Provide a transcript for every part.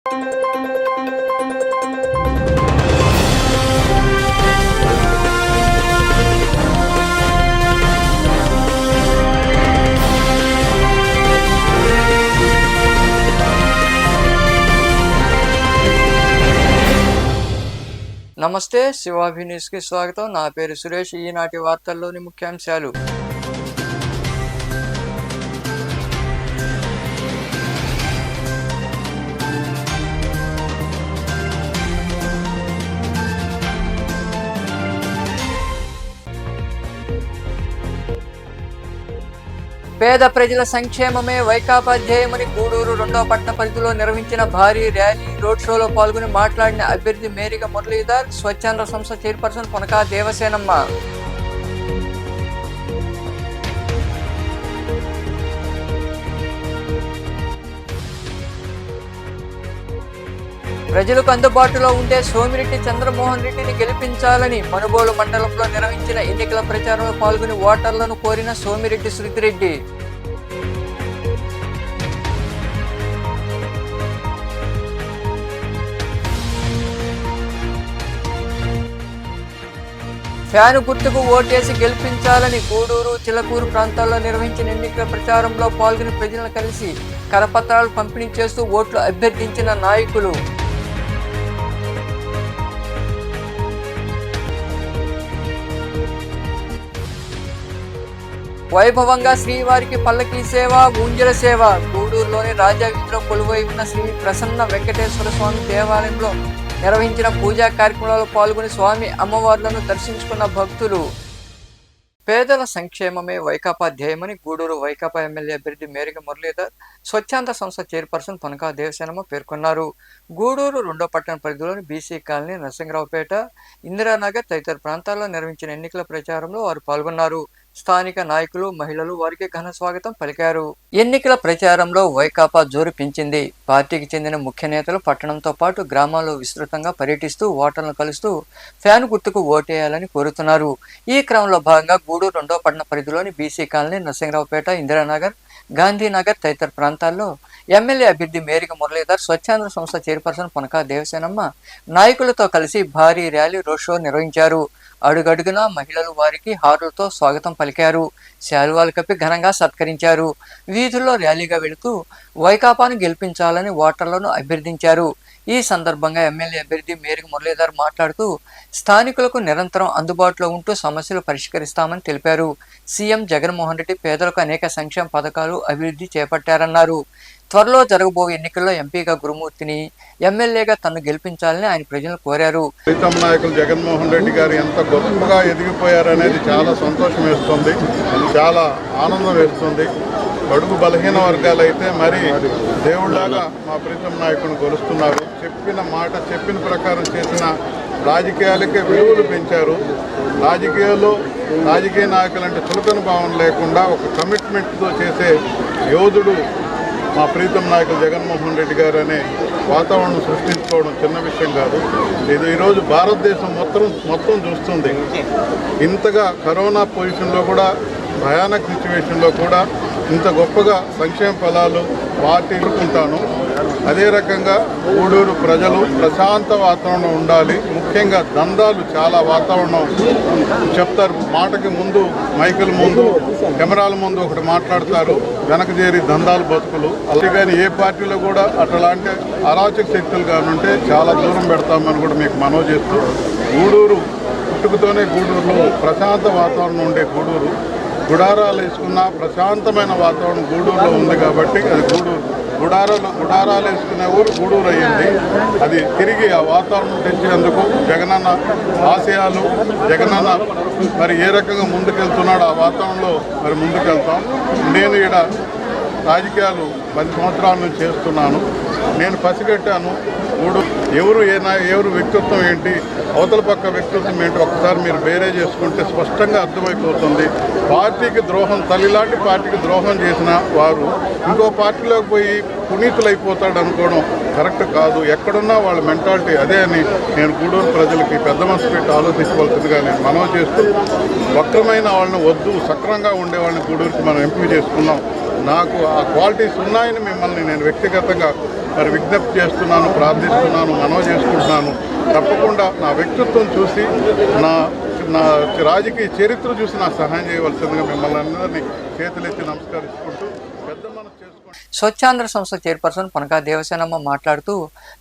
నమస్తే, శివాభి న్యూస్కి స్వాగతం. నా పేరు సురేష్. ఈనాటి వార్తల్లోని ముఖ్యాంశాలు. పేద ప్రజల సంక్షేమమే వైకాపా ధ్యేయమని గూడూరు 2వ పట్టణ పరిధిలో నిర్వహించిన భారీ ర్యాలీ రోడ్ షోలో పాల్గొని మాట్లాడిన అభ్యర్థి మేరిగ మురళీధర్, స్వచ్ఛంద సంస్థ చైర్పర్సన్ పొనకా దేవసేనమ్మ. ప్రజలకు అందుబాటులో ఉండే సోమిరెడ్డి చంద్రమోహన్ రెడ్డిని గెలిపించాలని మనుబోలు మండలంలో నిర్వహించిన ఎన్నికల ప్రచారంలో పాల్గొని ఓటర్లను కోరిన సోమిరెడ్డి శృతిరెడ్డి. ఫ్యాను గుర్తుకు ఓటేసి గెలిపించాలని గూడూరు, చిలకూరు ప్రాంతాల్లో నిర్వహించిన ఎన్నికల ప్రచారంలో పాల్గొని ప్రజలను కలిసి కరపత్రాలు పంపిణీ చేస్తూ ఓట్లు అభ్యర్థించిన నాయకులు. వైభవంగా శ్రీవారికి పల్లకీ సేవ, ఊంజల సేవ. గూడూరులోని రాజా వీధిలో కొలువై ఉన్న శ్రీ ప్రసన్న వెంకటేశ్వర స్వామి దేవాలయంలో నిర్వహించిన పూజా కార్యక్రమాలలో పాల్గొని స్వామి అమ్మవార్లను దర్శించుకున్న భక్తులు. పేదల సంక్షేమమే వైకాపా ధ్యేయమని గూడూరు వైకాపా ఎమ్మెల్యే అభ్యర్థి మేరిగ మురళీధర్, స్వచ్ఛంద సంస్థ చైర్పర్సన్ పొనకా దేవసేనమ్మ పేర్కొన్నారు. గూడూరు 2వ పట్టణ పరిధిలోని బీసీ కాలనీ, నరసింగరావుపేట, ఇందిరానగర్ తదితర ప్రాంతాల్లో నిర్వహించిన ఎన్నికల ప్రచారంలో వారు పాల్గొన్నారు. స్థానిక నాయకులు, మహిళలు వారికి ఘన స్వాగతం పలికారు. ఎన్నికల ప్రచారంలో వైకాపా జోరు పెంచింది. పార్టీకి చెందిన ముఖ్య నేతలు పట్టణంతో పాటు గ్రామాల్లో విస్తృతంగా పర్యటిస్తూ ఓటర్లను కలుస్తూ ఫ్యాన్ గుర్తుకు ఓటేయాలని కోరుతున్నారు. ఈ క్రమంలో భాగంగా గూడూరు 2వ పట్టణ పరిధిలోని బీసీ కాలనీ, నరసింగరావుపేట, ఇందిరానగర్, గాంధీనగర్ తదితర ప్రాంతాల్లో ఎమ్మెల్యే అభ్యర్థి మేరిగ మురళీధర్, స్వచ్ఛంద సంస్థ చైర్పర్సన్ పొనకా దేవసేనమ్మ నాయకులతో కలిసి భారీ ర్యాలీ రోడ్ షో నిర్వహించారు. అడుగడుగునా మహిళలు వారికి హారులతో స్వాగతం పలికారు. శాలువాలు కప్పి ఘనంగా సత్కరించారు. వీధుల్లో ర్యాలీగా వెళుతూ వైకాపాను గెలిపించాలని ఓటర్లను అభ్యర్థించారు. ఈ సందర్భంగా ఎమ్మెల్యే అభ్యర్థి మేరిగ మురళీధర్ మాట్లాడుతూ స్థానికులకు నిరంతరం అందుబాటులో ఉంటూ సమస్యలు పరిష్కరిస్తామని తెలిపారు. సీఎం జగన్మోహన్ రెడ్డి పేదలకు అనేక సంక్షేమ పథకాలు, అభివృద్ధి చేపట్టారన్నారు. త్వరలో జరగబోయే ఎన్నికల్లో ఎంపీగా గురుమూర్తిని, ఎమ్మెల్యేగా తనను గెలిపించాలని ఆయన ప్రజలను కోరారు. ప్రీతం నాయకులు జగన్మోహన్ రెడ్డి గారు ఎంత గొప్పగా ఎదిగిపోయారనేది చాలా సంతోషం వేస్తుంది, చాలా ఆనందం వేస్తుంది. బడుగు బలహీన వర్గాలు అయితే మరి దేవుళ్లాగా మా ప్రీతం నాయకుని కొలుస్తున్నారు. చెప్పిన మాట, చెప్పిన ప్రకారం చేసిన రాజకీయాలకే విలువలు పెంచారు. రాజకీయ నాయకులంటే చులకన భావం లేకుండా ఒక కమిట్మెంట్తో చేసే యోధుడు మా ప్రీతం నాయకులు జగన్మోహన్ రెడ్డి గారు అనే వాతావరణం సృష్టించుకోవడం చిన్న విషయం కాదు. ఇది ఈరోజు భారతదేశం మొత్తం చూస్తుంది. ఇంతగా కరోనా పొజిషన్లో కూడా, భయానక సిచ్యువేషన్లో కూడా ఇంత గొప్పగా సంక్షేమ ఫలాలు పార్టీ ఇరుకుంటాను. అదే రకంగా గూడూరు ప్రజలు ప్రశాంత వాతావరణం ఉండాలి. ముఖ్యంగా దందాలు చాలా వాతావరణం చెప్తారు. మాటకి ముందు, మైకుల ముందు, కెమెరాల ముందు ఒకటి మాట్లాడతారు, వెనక చేరి దందాలు బతుకులు. అలాగే కానీ ఏ పార్టీలో కూడా అట్లాంటి అరాచక శక్తులు కానుంటే చాలా దూరం పెడతామని కూడా మీకు మనవి చేస్తూ, గూడూరు పుట్టుకతోనే గూడూరులో ప్రశాంత వాతావరణం ఉండే గూడూరు, గుడారాలు వేసుకున్న ప్రశాంతమైన వాతావరణం గూడూరులో ఉంది కాబట్టి అది గుడారాలు వేసుకునే ఊరు గూడూరు అయ్యింది. అది తిరిగి ఆ వాతావరణం తెచ్చినందుకు జగనన్న ఆశయాలు, జగనన్న మరి ఏ రకంగా ముందుకెళ్తున్నాడో ఆ వాతావరణంలో మరి ముందుకెళ్తాం. నేను ఇక్కడ రాజకీయాలు 10 సంవత్సరాల నుంచి చేస్తున్నాను. నేను పసిగట్టాను ఎవరు వ్యక్తిత్వం ఏంటి, అవతల పక్క వ్యక్తిత్వం ఏంటి ఒకసారి మీరు బేరే చేసుకుంటే స్పష్టంగా అర్థమైపోతుంది. పార్టీకి ద్రోహం, తల్లిలాంటి పార్టీకి ద్రోహం చేసిన వారు ఇంకో పార్టీలోకి పోయి పునీతులైపోతాడు అనుకోవడం కరెక్ట్ కాదు. ఎక్కడున్నా వాళ్ళ మెంటాలిటీ అదే అని నేను గూడూరు ప్రజలకి పెద్ద మనసు పెట్టి ఆలోచించవలసిందిగా నేను మనవి చేస్తూ, వక్రమైన వాళ్ళని వద్దు, సక్రంగా ఉండే వాళ్ళని గూడూరుకి మనం ఎంపిక చేసుకున్నాం. నాకు ఆ క్వాలిటీస్ ఉన్నాయని మిమ్మల్ని నేను వ్యక్తిగతంగా మరి విజ్ఞప్తి చేస్తున్నాను, ప్రార్థిస్తున్నాను, మనవి చేసుకుంటున్నాను. తప్పకుండా నా వ్యక్తిత్వం చూసి, నా నా రాజకీయ చరిత్ర చూసి నాకు సహాయం చేయవలసిందిగా మిమ్మల్ని అందరినీ చేతులెత్తి నమస్కరించుకుంటూ పెద్ద మనసు చేసుకుంటూ. స్వచ్ఛాంధ్ర సంస్థ చైర్పర్సన్ పనకా దేవసేనమ్మ మాట్లాడుతూ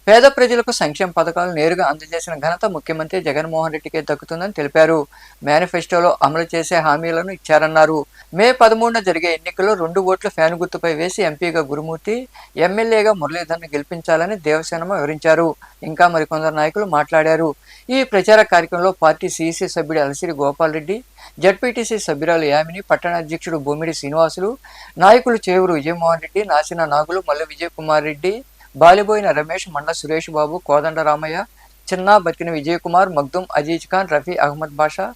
పేద ప్రజలకు సంక్షేమ పథకాలు నేరుగా అందజేసిన ఘనత ముఖ్యమంత్రి జగన్మోహన్ రెడ్డికే దక్కుతుందని తెలిపారు. మేనిఫెస్టోలో అమలు చేసే హామీలను ఇచ్చారన్నారు. మే 13న జరిగే ఎన్నికల్లో 2 ఓట్లు ఫ్యాన్ గుర్తుపై వేసి ఎంపీగా గురుమూర్తి, ఎమ్మెల్యేగా మురళీధర్ను గెలిపించాలని దేవసేనమ్మ వివరించారు. ఇంకా మరికొందరు నాయకులు మాట్లాడారు. ఈ ప్రచార కార్యక్రమంలో పార్టీ సిఇసి సభ్యుడు అలసిరి గోపాల్ రెడ్డి, జడ్పీటీసీ సభ్యురాలు యామిని, పట్టణ అధ్యక్షుడు బొమ్మిడి శ్రీనివాసులు, నాయకులు చేవూరు విజయమోహన్ రెడ్డి, నాసిన నాగులు, మల్ల విజయ్ కుమార్ రెడ్డి, బాలిబోయిన రమేష్, మండ సురేష్ బాబు, కోదండ రామయ్య, చిన్న బతికిన విజయ్ కుమార్, మగ్దుం అజీజ్ ఖాన్, రఫీ అహ్మద్ బాషా,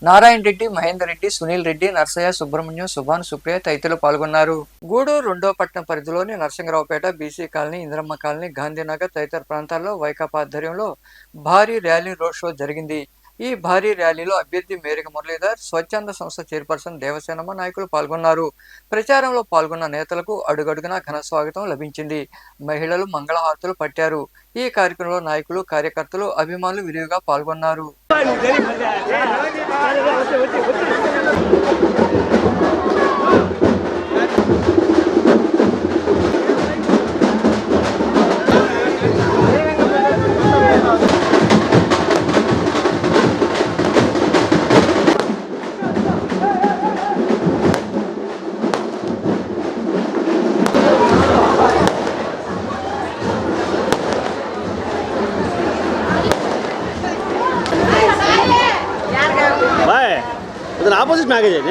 నారాయణ రెడ్డి, మహేందర్ రెడ్డి, సునీల్ రెడ్డి, నర్సయ్య, సుబ్రహ్మణ్యం, సుభాన్, సుప్రియ తదితరులు పాల్గొన్నారు. గూడూరు 2వ పట్టణ పరిధిలోని Narasingaraopeta, BC colony, Indiramma colony, Gandhinagar తదితర ప్రాంతాల్లో వైకాపా ఆధ్వర్యంలో భారీ ర్యాలీ, రోడ్ షో జరిగింది. ఈ భారీ ర్యాలీలో అభ్యర్థి మేరిక మురళీధర్, స్వచ్ఛంద సంస్థ చైర్పర్సన్ దేవసేనమ్మ నాయకులు పాల్గొన్నారు. ప్రచారంలో పాల్గొన్న నేతలకు అడుగడుగునా ఘన స్వాగతం లభించింది. మహిళలు మంగళహారతులు పట్టారు. ఈ కార్యక్రమంలో నాయకులు, కార్యకర్తలు, అభిమానులు విరివిగా పాల్గొన్నారు. ఆపోజిట్ మ్యాగేజ్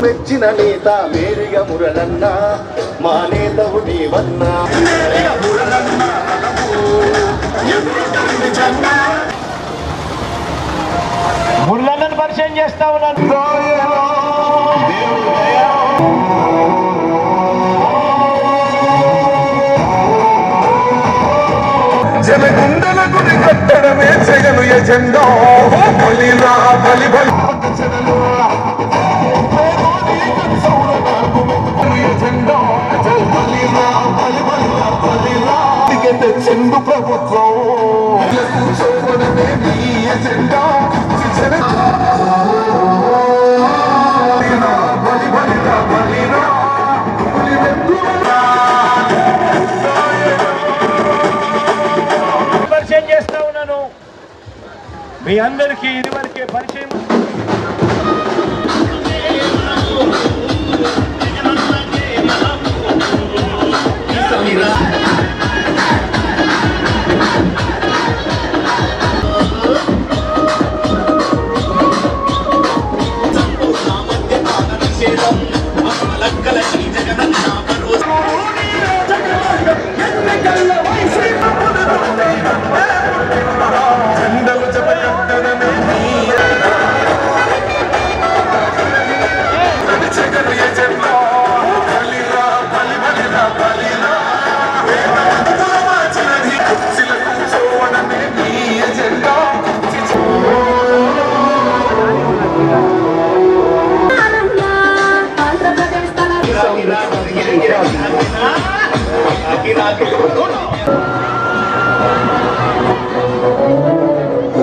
మెచ్చిన నేత మేరిగా మురళన్న మా నేతవు నీవన్నా మురళన్నను పరిచయం చేస్తా ఉన్నాను. జనగుండలకు జెండా బలిరా బలి బలి జెండా బలిరా బలి బలిరా బలిరా చెండు ప్రభుత్వం కూర్చోవడమే నీ ఎజెండా బలి బలిరా బలిరా పరిచయం చేస్తా ఉన్నాను మీ అందరికీ ఇదివరకే పరిచయం.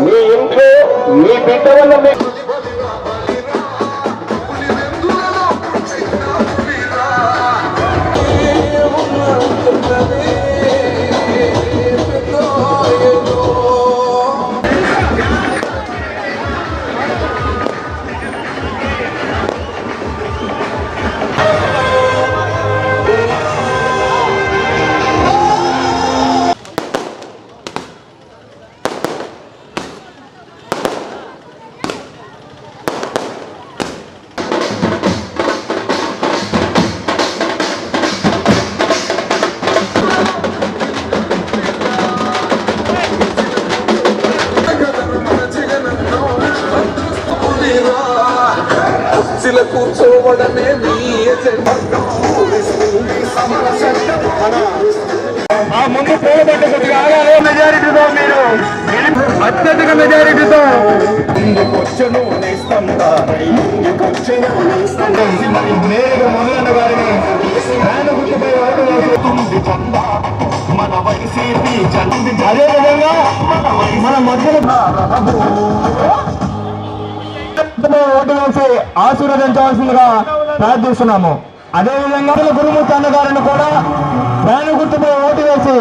మీ ఇంట్లో మీ బిడ్డ వల్ల కూర్చోవడమే మీ ఆ ముందు పోవబడ్డ కొద్దిగా మెజారిటీతో మీరు అత్యధిక మెజారిటీతో ముందుకొచ్చను మొదలన్న గారిని మన వైసీపీ అదేవిధంగా మన మధ్యలో ఓటు వేసి ఆశీర్వదించవలసిందిగా ప్రార్థిస్తున్నాము. అదేవిధంగా గురుమూర్తి అన్న గారిని కూడా ఫ్యాన్ గుర్తుపై ఓటు వేసి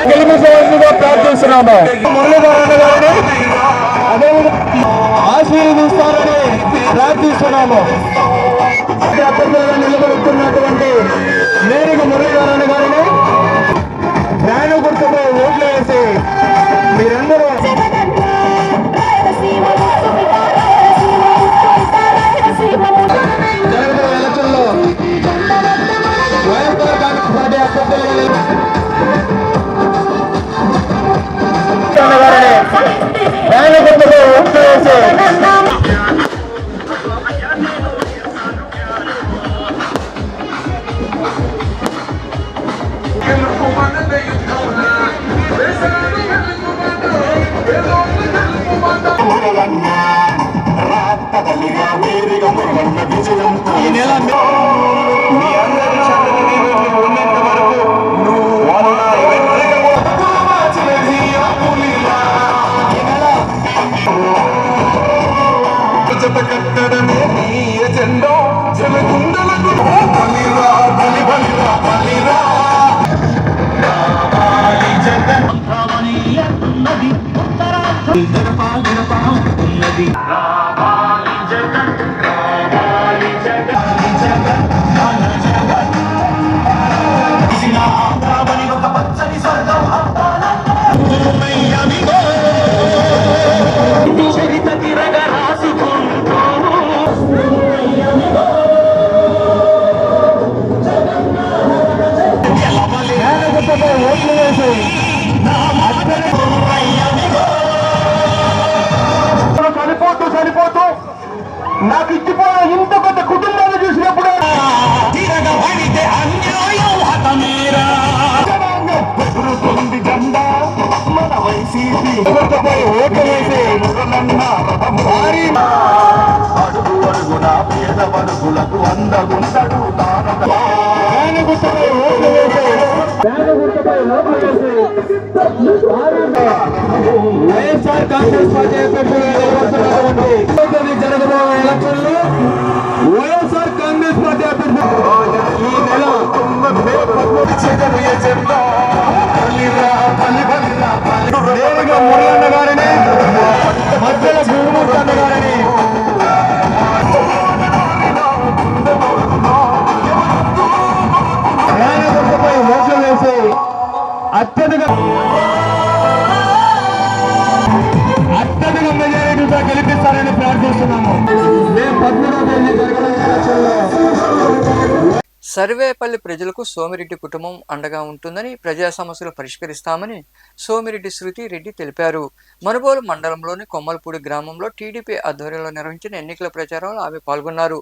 గెలిపించవలసిందిగా ప్రార్థిస్తున్నాము. మురళీధర్ అన్న గారిని అదేవిధంగా ఆశీర్వదిస్తారని ప్రార్థిస్తున్నాము. అభ్యర్థులుగా నిలబడుతున్నటువంటి నేరుగా మురళీధరణ గారిని ఫ్యాన్ గుర్తుపై ఓట్లు వేసి మీరందరూ జరుగుతున్న ఎలక్షన్లో వైఎస్ఆర్ కాంగ్రెస్ పార్టీ అభ్యర్థులుగా ఫ్యాన్ గుర్తుపై ఓట్లు వేసి ఈ నెల మీ అందరి ఉన్నంత వరకు కట్టడమే నీ ఎజెండా జనగుండలకు బలిరా బలి బలిరా బలిరా ఉన్నది ఓట్లు వేసి చనిపోతూ నాకు అందగుండడు తాను వైఎస్ఆర్ కాంగ్రెస్ పార్టీ అభ్యర్థులుగా నిలబడుతున్నటువంటి జరగబోయే ఎలక్షన్లో వైఎస్ఆర్ కాంగ్రెస్ పార్టీ అభ్యర్థులు ఈ నెల ఎజెండా నేరుగా మురళన్న గారిని మధ్యలో గురుమూర్తి గారిని ప్రయాణపై ఓట్లు వేసి అత్యధిక మెజారిటీతో గెలిపిస్తారని ప్రార్థిస్తున్నాము. మేము 13వ తేదీ జరగబోయే ఎలక్షన్లో సర్వేపల్లి ప్రజలకు సోమిరెడ్డి కుటుంబం అండగా ఉంటుందని, ప్రజా సమస్యలు పరిష్కరిస్తామని సోమిరెడ్డి శృతి రెడ్డి తెలిపారు. మనుబోలు మండలంలోని కొమ్మలపూడి గ్రామంలో టీడీపీ ఆధ్వర్యంలో నిర్వహించిన ఎన్నికల ప్రచారంలో ఆమె పాల్గొన్నారు.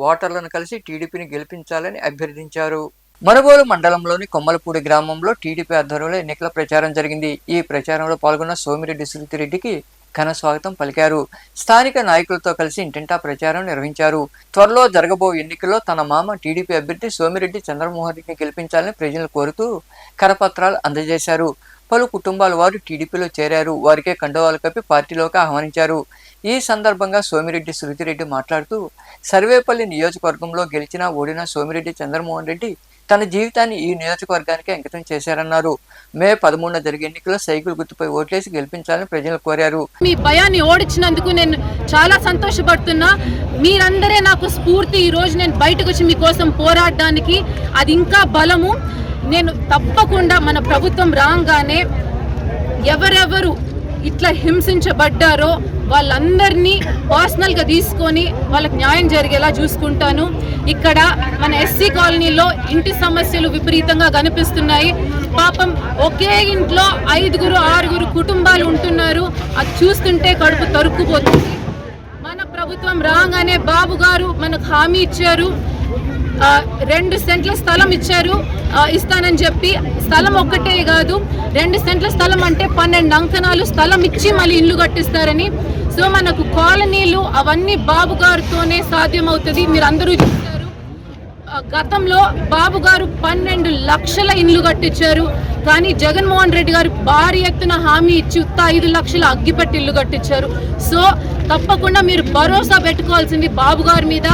ఓటర్లను కలిసి టీడీపీని గెలిపించాలని అభ్యర్థించారు. మనుబోలు మండలంలోని కొమ్మలపూడి గ్రామంలో టీడీపీ ఆధ్వర్యంలో ఎన్నికల ప్రచారం జరిగింది. ఈ ప్రచారంలో పాల్గొన్న సోమిరెడ్డి శృతి రెడ్డికి ఘన స్వాగతం పలికారు. స్థానిక నాయకులతో కలిసి ఇంటింటా ప్రచారం నిర్వహించారు. త్వరలో జరగబో ఎన్నికల్లో తన మామ టీడీపీ అభ్యర్థి సోమిరెడ్డి చంద్రమోహన్ రెడ్డిని గెలిపించాలని ప్రజలను కోరుతూ కరపత్రాలు అందజేశారు. పలు కుటుంబాల వారు టీడీపీలో చేరారు. వారికే కండువాలు కప్పి పార్టీలోకి ఆహ్వానించారు. ఈ సందర్భంగా సోమిరెడ్డి శృతిరెడ్డి మాట్లాడుతూ, సర్వేపల్లి నియోజకవర్గంలో గెలిచినా ఓడిన సోమిరెడ్డి చంద్రమోహన్ రెడ్డి తన జీవితాన్ని ఈ నియోజకవర్గానికి అంకితం చేశారన్నారు. మే 13న జరిగే ఎన్నికల్లో సైకిల్ గుర్తుపై ఓట్లేసి గెలిపించాలని ప్రజలు కోరారు. మీ భయాన్ని ఓడించినందుకు నేను చాలా సంతోషపడుతున్నా. మీరందరే నాకు స్ఫూర్తి. ఈ రోజు నేను బయటకు వచ్చి మీకోసం పోరాడడానికి అది ఇంకా బలము. నేను తప్పకుండా మన ప్రభుత్వం రాగానే ఎవరెవరు ఇట్లా హింసించబడ్డారో వాళ్ళందరినీ పర్సనల్గా తీసుకొని వాళ్ళకి న్యాయం జరిగేలా చూసుకుంటాను. ఇక్కడ మన ఎస్సీ కాలనీలో ఇంటి సమస్యలు విపరీతంగా కనిపిస్తున్నాయి. పాపం ఒకే ఇంట్లో 5, 6 కుటుంబాలు ఉంటున్నారు. అది చూస్తుంటే కడుపు తరుక్కుపోతుంది. మన ప్రభుత్వం రాగానే బాబు గారు మనకు హామీ ఇచ్చారు. 2 సెంట్ల స్థలం ఇచ్చారు, ఇస్తానని చెప్పి. స్థలం ఒక్కటే కాదు, 2 సెంట్ల స్థలం అంటే 12 అంకణాలు స్థలం ఇచ్చి మళ్ళీ ఇల్లు కట్టిస్తారని. సో మనకు కాలనీలు అవన్నీ బాబు గారితోనే సాధ్యమవుతుంది. మీరు అందరూ చూస్తారు, గతంలో బాబు గారు 12 లక్షల ఇండ్లు కట్టించారు. కానీ జగన్మోహన్ రెడ్డి గారు భారీ ఎత్తున హామీ ఇచ్చి 5 లక్షల అగ్గిపెట్టి ఇల్లు కట్టించారు. సో తప్పకుండా మీరు భరోసా పెట్టుకోవాల్సింది బాబు గారి మీద.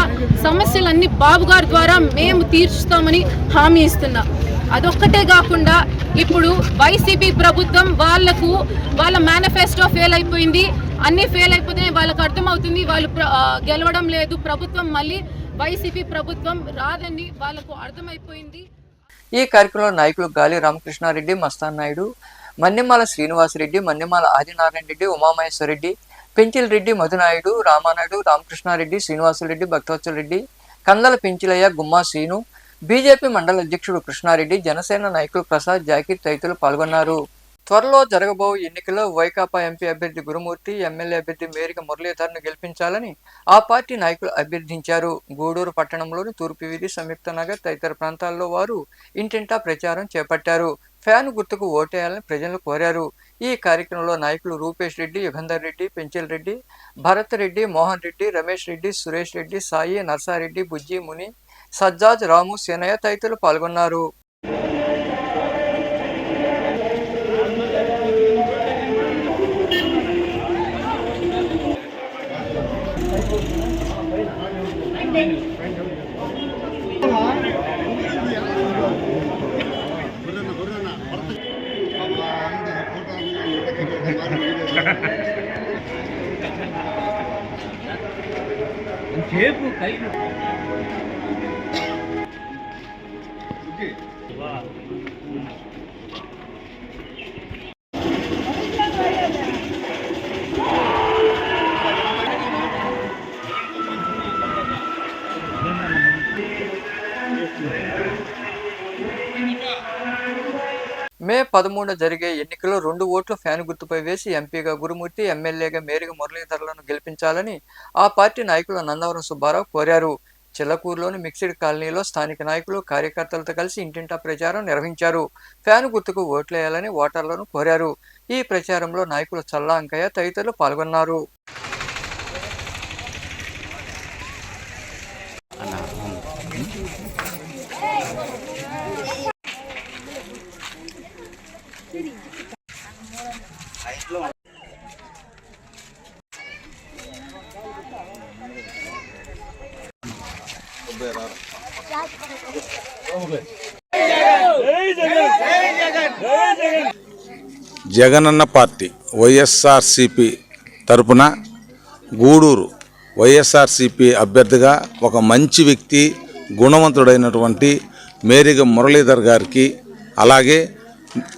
సమస్యలన్నీ బాబు గారి ద్వారా మేము తీర్చుతామని హామీ ఇస్తున్నా. అదొక్కటే కాకుండా ఇప్పుడు వైసీపీ ప్రభుత్వం వాళ్ళ మేనిఫెస్టో ఫెయిల్ అయిపోయింది. అన్నీ ఫెయిల్ అయిపోతే వాళ్ళకు అర్థమవుతుంది వాళ్ళు గెలవడం లేదు. ప్రభుత్వం మళ్ళీ వైసీపీ ప్రభుత్వం రాదని వాళ్ళకు అర్థమైపోయింది. ఈ కార్యక్రమంలో నాయకులు గాలి రామకృష్ణారెడ్డి, మస్తాన్ నాయుడు, మన్నెమాల శ్రీనివాసరెడ్డి, మన్నెమాల ఆదినారాయణ రెడ్డి, ఉమామహేశ్వరరెడ్డి, పెంచిల్ రెడ్డి, మధునాయుడు, రామానాయుడు, రామకృష్ణారెడ్డి, శ్రీనివాసులరెడ్డి, భక్తవత్సల రెడ్డి, కందల పెంచిలయ్య, గుమ్మా శ్రీను, బీజేపీ మండల అధ్యక్షుడు కృష్ణారెడ్డి, జనసేన నాయకులు ప్రసాద్, జాకీర్ తదితరులు పాల్గొన్నారు. త్వరలో జరగబో ఎన్నికల్లో వైకాపా ఎంపీ అభ్యర్థి గురుమూర్తి, ఎమ్మెల్యే అభ్యర్థి మేరిక మురళీధర్ను గెలిపించాలని ఆ పార్టీ నాయకులు అభ్యర్థించారు. గూడూరు పట్టణంలోని తూర్పు వీధి, సంయుక్త నగర్ తదితర ప్రాంతాల్లో వారు ఇంటింటా ప్రచారం చేపట్టారు. ఫ్యాన్ గుర్తుకు ఓటేయాలని ప్రజలను కోరారు. ఈ కార్యక్రమంలో నాయకులు రూపేష్ రెడ్డి, యుగంధర్ రెడ్డి, పెంచిల్ రెడ్డి, భరత్ రెడ్డి, మోహన్ రెడ్డి, రమేష్ రెడ్డి, సురేష్ రెడ్డి, సాయి, నర్సారెడ్డి, బుజ్జి, ముని, సజ్జాజ్, రాము, సేనయ్య తదితరులు పాల్గొన్నారు. మే 13న జరిగే ఎన్నికల్లో 2 ఓట్లు ఫ్యాన్ గుర్తుపై వేసి ఎంపీగా గురుమూర్తి, ఎమ్మెల్యేగా మేరిక మురళీధర్లను గెలిపించాలని ఆ పార్టీ నాయకులు నందవరం సుబ్బారావు కోరారు. చిల్లకూరులోని మిక్స్డ్ కాలనీలో స్థానిక నాయకులు, కార్యకర్తలతో కలిసి ఇంటింటా ప్రచారం నిర్వహించారు. ఫ్యాన్ గుర్తుకు ఓట్లేయాలని ఓటర్లను కోరారు. ఈ ప్రచారంలో నాయకులు చల్లా అంకయ్య తదితరులు పాల్గొన్నారు. జగనన్న పార్టీ వైఎస్ఆర్సిపి తరపున గూడూరు వైఎస్ఆర్సిపి అభ్యర్థిగా ఒక మంచి వ్యక్తి, గుణవంతుడైనటువంటి మేరిగ మురళీధర్ గారికి, అలాగే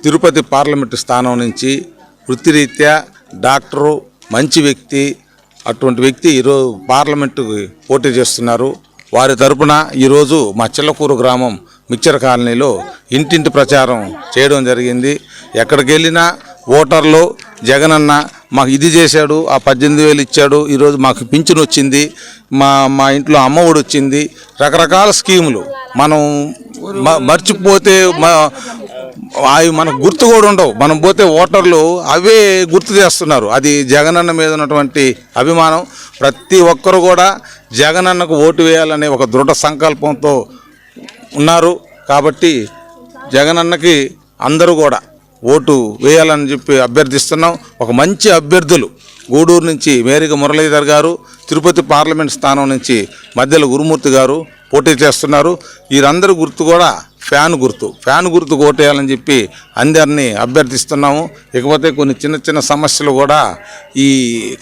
తిరుపతి పార్లమెంటు స్థానం నుంచి వృత్తిరీత్యా డాక్టరు, మంచి వ్యక్తి, అటువంటి వ్యక్తి ఈరోజు పార్లమెంటుకి పోటీ చేస్తున్నారు. వారి తరపున ఈరోజు మా చిల్లకూరు గ్రామం మిక్చర్ కాలనీలో ఇంటింటి ప్రచారం చేయడం జరిగింది. ఎక్కడికి వెళ్ళినా ఓటర్లు జగనన్న మాకు ఇది చేశాడు, ఆ 18,000 ఇచ్చాడు, ఈరోజు మాకు పింఛను వచ్చింది, మా ఇంట్లో అమ్మఒడి వచ్చింది, రకరకాల స్కీములు మనం మర్చిపోతే అవి మనకు గుర్తు కూడా ఉండవు. మనం పోతే ఓటర్లు అవే గుర్తు చేస్తున్నారు. అది జగనన్న మీద ఉన్నటువంటి అభిమానం. ప్రతి ఒక్కరు కూడా జగనన్నకు ఓటు వేయాలనే ఒక దృఢ సంకల్పంతో ఉన్నారు. కాబట్టి జగనన్నకి అందరూ కూడా ఓటు వేయాలని చెప్పి అభ్యర్థిస్తున్నాం. ఒక మంచి అభ్యర్థులు గూడూరు నుంచి మేరిగ మురళీధర్ గారు, తిరుపతి పార్లమెంట్ స్థానం నుంచి మధ్యల గురుమూర్తి గారు పోటీ చేస్తున్నారు. వీరందరి గుర్తు కూడా ఫ్యాన్ గుర్తుకు ఓటేయాలని చెప్పి అందరినీ అభ్యర్థిస్తున్నాము. ఇకపోతే కొన్ని చిన్న సమస్యలు కూడా ఈ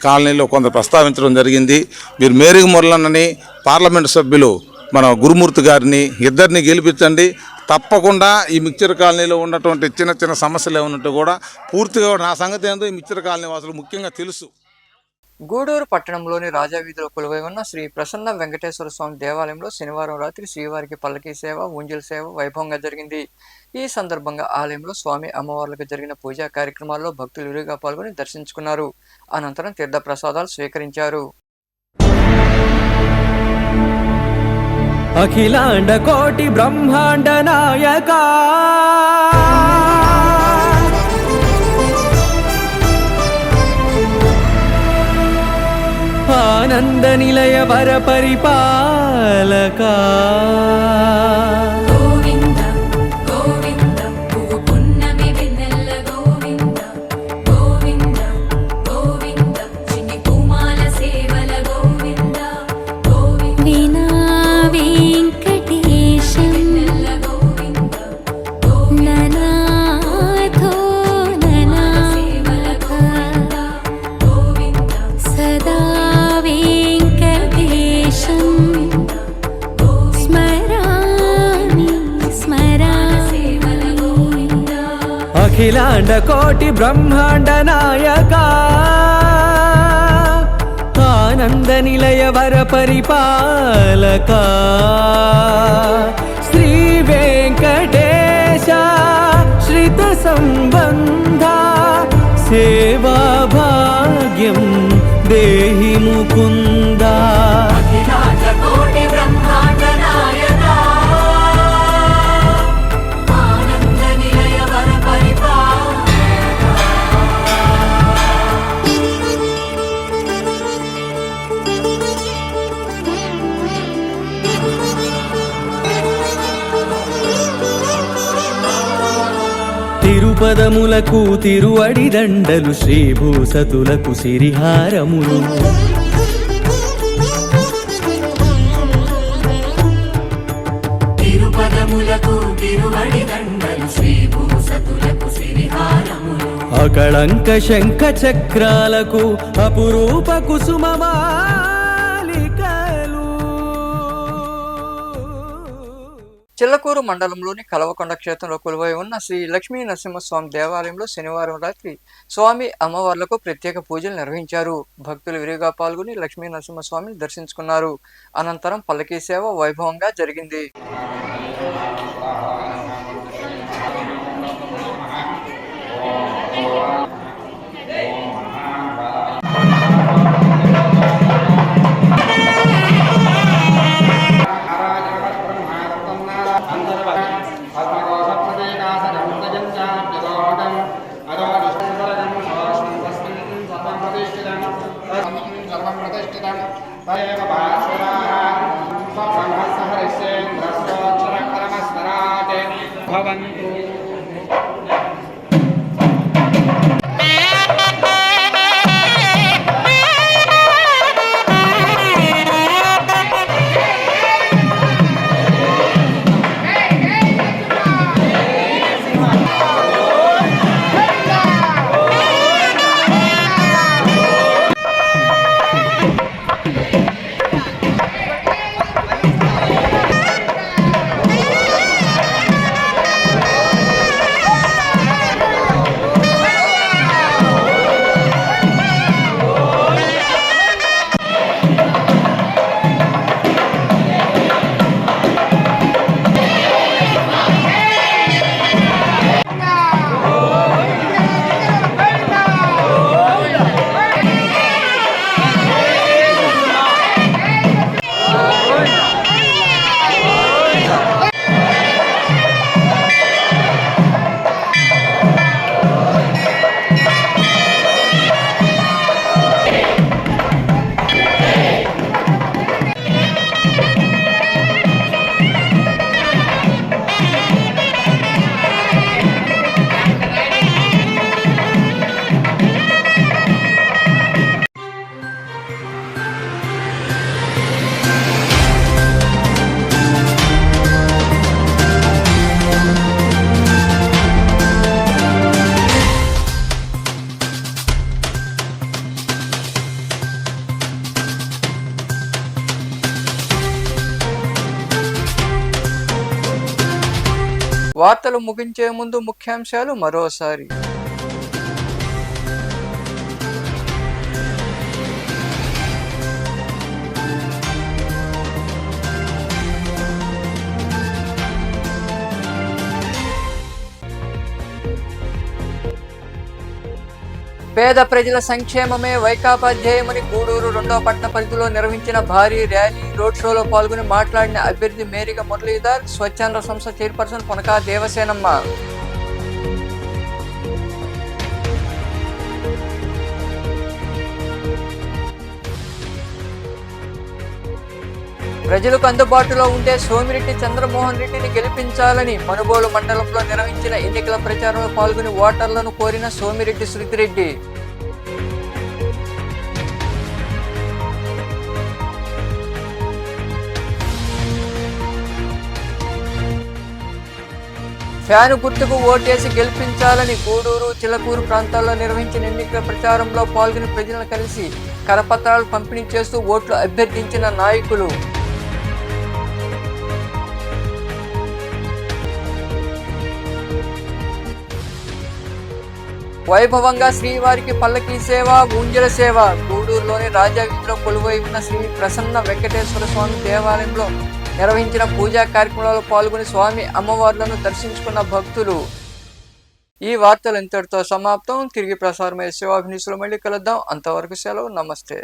కాలనీలో కొంత ప్రస్తావించడం జరిగింది. మీరు మేరిగ మురళన్నని, పార్లమెంటు సభ్యులు మన గురుమూర్తి గారిని ఇద్దరిని గెలిపించండి. తప్పకుండా ఈ మిక్చర్ కాలనీలో ఉన్నటువంటి చిన్న సమస్యలు ఏమన్నట్టు కూడా పూర్తిగా నా సంగతి ఏంటో ఈ మిక్చర్ కాలనీ వాసులు ముఖ్యంగా తెలుసు. గూడూరు పట్టణంలోని రాజావీధిలో కొలువై ఉన్న శ్రీ ప్రసన్న వెంకటేశ్వర స్వామి దేవాలయంలో శనివారం రాత్రి శ్రీవారికి పల్లకీ సేవ, ఊంజల్ సేవ వైభవంగా జరిగింది. ఈ సందర్భంగా ఆలయంలో స్వామి అమ్మవార్లకు జరిగిన పూజా కార్యక్రమాల్లో భక్తులు విరిగా పాల్గొని దర్శించుకున్నారు. అనంతరం తీర్థ ప్రసాదాలు స్వీకరించారు. అఖిలాండ కోటి బ్రహ్మాండ నాయకా ఆనంద నిలయ వర పరిపాలకా అఖిలాండ కోటి బ్రహ్మాండ నాయకా ఆనంద నిలయ వర పరిపాలకా శ్రీ వెంకటేశ శ్రిత సంబంధ సేవా భాగ్యం దేహి ముకుందా. తిరుపదములకు తిరువడి దండలు, శ్రీభూసతులకు సిరిహారములు, తిరుపదములకు తిరువడి దండలు, శ్రీభూసతులకు సిరిహారములు, అకళంక శంఖ చక్రాలకు అపురూప కుసుమమాలికలు. చిల్లకూరు మండలంలోని కలవకొండ క్షేత్రంలో కొలువై ఉన్న శ్రీ లక్ష్మీ నరసింహస్వామి దేవాలయంలో శనివారం రాత్రి స్వామి అమ్మవార్లకు ప్రత్యేక పూజలు నిర్వహించారు. భక్తులు విరిగా పాల్గొని లక్ష్మీ నరసింహస్వామిని దర్శించుకున్నారు. అనంతరం పల్లకీ సేవ వైభవంగా జరిగింది. భవంతు. వార్తలు ముగించే ముందు ముఖ్యాంశాలు మరోసారి. పేద ప్రజల సంక్షేమమే వైకాపా ధ్యేయమని గూడూరు 2వ పట్టణ పరిధిలో నిర్వహించిన భారీ ర్యాలీ రోడ్ షోలో పాల్గొని మాట్లాడిన అభ్యర్థి మేరిగ మురళీధర్, స్వచ్ఛంద సంస్థ చైర్పర్సన్ పొనకా దేవసేనమ్మ. ప్రజలకు అందుబాటులో ఉండే సోమిరెడ్డి చంద్రమోహన్ రెడ్డిని గెలిపించాలని మనుబోలు మండలంలో నిర్వహించిన ఎన్నికల ప్రచారంలో పాల్గొని ఓటర్లను కోరిన సోమిరెడ్డి శృతిరెడ్డి. ఫ్యాను గుర్తుకు ఓటేసి గెలిపించాలని గూడూరు, చిలకూరు ప్రాంతాల్లో నిర్వహించిన ఎన్నికల ప్రచారంలో పాల్గొని ప్రజలను కలిసి కరపత్రాలు పంపిణీ చేస్తూ ఓట్లు అభ్యర్థించిన నాయకులు. వైభవంగా శ్రీవారికి పల్లకీ సేవ, ఊంజల సేవ. గూడూరులోని రాజా వీధిలో కొలువై ఉన్న శ్రీ ప్రసన్న వెంకటేశ్వర స్వామి దేవాలయంలో నిర్వహించిన పూజా కార్యక్రమాలలో పాల్గొని స్వామి అమ్మవార్లను దర్శించుకున్న భక్తులు. ఈ వార్తలు ఇంతటితో సమాప్తం. తిరిగి ప్రసారమయ్యే శివాభినీసులు మళ్ళీ కలుద్దాం. అంతవరకు సెలవు. నమస్తే.